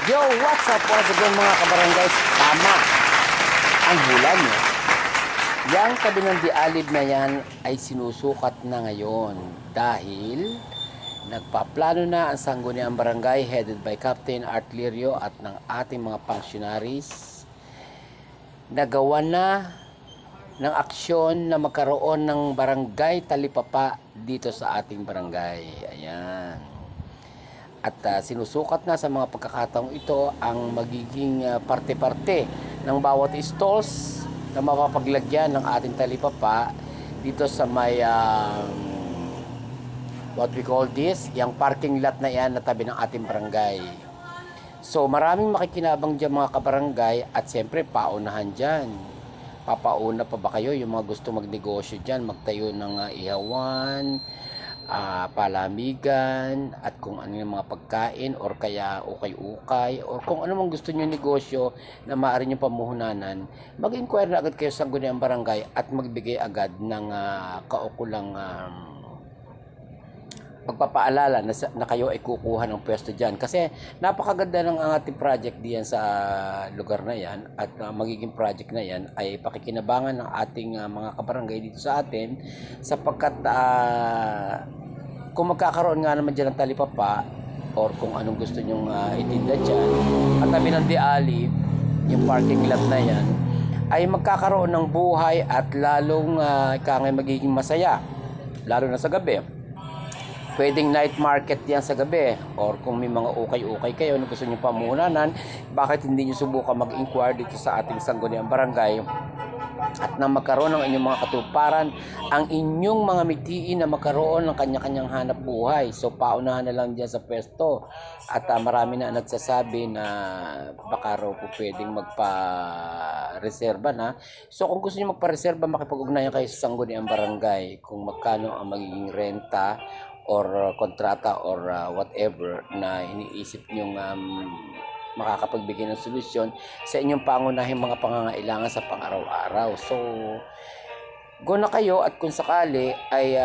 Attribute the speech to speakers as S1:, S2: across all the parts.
S1: Yo, what's up once again mga kabarangay? Tama ang hula nyo. Yang tabi ng dialib na yan ay sinusukat na ngayon dahil nagpaplano na ang sangguniang barangay headed by Captain Art Lirio at ng ating mga functionaries. Nagawa na ng aksyon na magkaroon ng barangay talipapa dito sa ating barangay. Ayan. At sinusukat na sa mga pagkakataong ito ang magiging parte-parte ng bawat stalls na mapapaglagyan ng ating talipapa dito sa may what we call this, yung parking lot na yan na tabi ng ating barangay. So maraming makikinabang dyan mga kabarangay at siyempre paunahan dyan. Papauna pa ba kayo yung mga gusto magnegosyo dyan, magtayo ng ihawan, palamigan at kung ano yung mga pagkain or kaya ukay-ukay or kung ano mang gusto nyo negosyo na maaari nyo pamuhunanan, mag-inquire na agad kayo sa sangguniang barangay at magbigay agad ng kaukulang pagpapaalala na kayo ay kukuha ng pwesto dyan. Kasi napakaganda ng ating project diyan sa lugar na yan at magiging project na yan ay pakikinabangan ng ating mga kabarangay dito sa atin sapagkat kung magkakaroon nga naman dyan ng talipapa or kung anong gusto nyong itinda dyan at tabi ng dialib, yung parking lot na yan ay magkakaroon ng buhay at lalong magiging masaya lalo na sa gabi. Pwedeng night market yan sa gabi or kung may mga ukay-ukay kayo na gusto nyo pamuhunanan, bakit hindi nyo subukan mag-inquire dito sa ating sangguniang barangay at na magkaroon ng inyong mga katuparan ang inyong mga mitiin na magkaroon ng kanya-kanyang hanap buhay. So paunahan na lang dyan sa pwesto at marami na nagsasabi na baka raw po pwedeng magpa-reserva na. So kung gusto nyo magpa-reserva, makipag-ugnayan kayo sa sangguniang barangay kung magkano ang magiging renta or kontrata or whatever na iniisip nyong makakapagbigay ng solusyon sa inyong pangunahing mga pangangailangan sa pang-araw-araw. So, go na kayo at kung sakali ay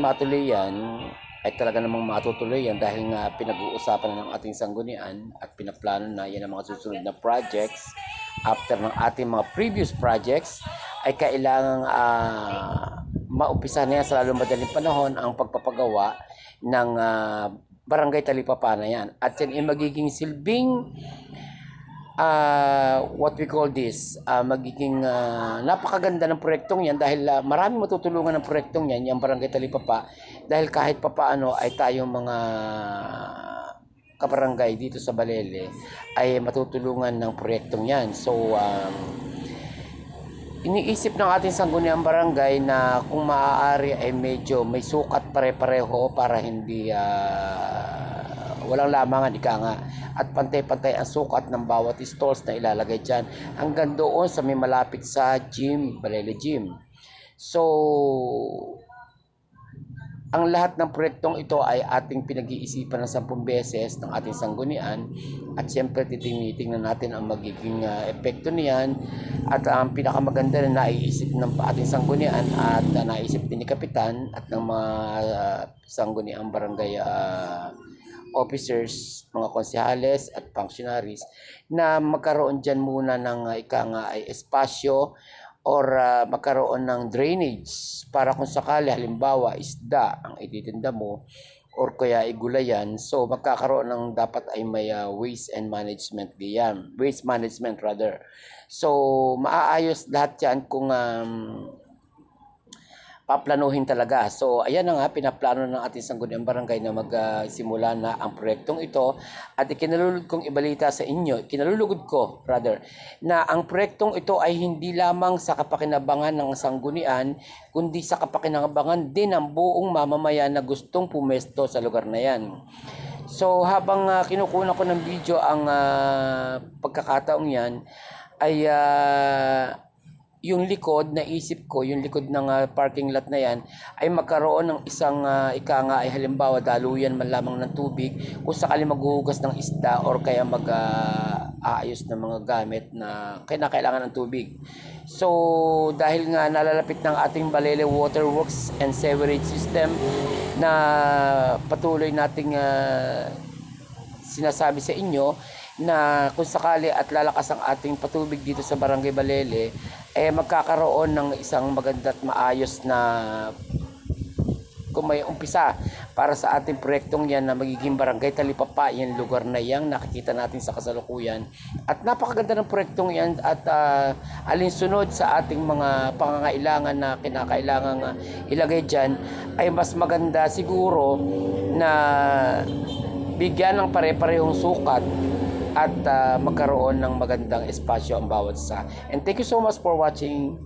S1: matuloy yan, ay talaga namang matutuloy yan dahil nga pinag-uusapan na ng ating sanggunian at pinaplano na yan ang mga susunod na projects after ng ating mga previous projects ay kailangang maumpisa na yan sa lalong madaling panahon ang pagpapagawa ng barangay talipapa na yan. At yan ay magiging silbing what we call this, magiging napakaganda ng proyektong yan dahil maraming matutulungan ng proyektong yan, yung barangay talipapa, dahil kahit papaano ay tayong mga kabarangay dito sa Balele ay matutulungan ng proyektong yan. So, iniisip ng ating sangguniang barangay na kung maaari ay medyo may sukat pare-pareho para hindi walang lamangan nga at pantay-pantay ang sukat ng bawat stalls na ilalagay dyan hanggang doon sa may malapit sa gym, Balele Gym. So, ang lahat ng proyektong ito ay ating pinag-iisipan ng 10 beses ng ating sanggunian at siyempre titingnan natin ang magiging epekto niyan at ang pinakamaganda na naiisip ng ating sanggunian at naisip din ni Kapitan at ng mga sangguniang barangay officers, mga konsehales at functionaries na magkaroon dyan muna ng ay espasyo or magkaroon ng drainage para kung sakali halimbawa isda ang ititinda mo or kaya igulayan, so magkakaroon ng dapat ay may waste management diyan. So maaayos lahat yan kung paplanuhin talaga. So, ayan na nga, pinaplano ng ating sangguniang barangay na magsimula na ang proyektong ito at ikinalulugod ko, na ang proyektong ito ay hindi lamang sa kapakinabangan ng sanggunian, kundi sa kapakinabangan din ng buong mamamayan na gustong pumesto sa lugar na yan. So, habang kinukuna ko ng video ang pagkakataong yan, ay yung likod, naisip ko, yung likod ng parking lot na yan, ay magkaroon ng isang ay halimbawa daluyan man lamang ng tubig kung sakali maghuhugas ng isda or kaya mag-aayos ng mga gamit na kailangan ng tubig. So, dahil nga nalalapit ng ating Balele Waterworks and Sewerage System na patuloy nating sinasabi sa inyo, na kung sakali at lalakas ang ating patubig dito sa Barangay Balele, magkakaroon ng isang maganda at maayos na kung may umpisa para sa ating proyektong yan na magiging Barangay Talipapa, yung lugar na yan nakikita natin sa kasalukuyan. At napakaganda ng proyektong yan at alinsunod sa ating mga pangangailangan na kinakailangan ilagay dyan, ay mas maganda siguro na bigyan ng pare-parehong sukat at magkaroon ng magandang espasyo ang bawat isa. And thank you so much for watching.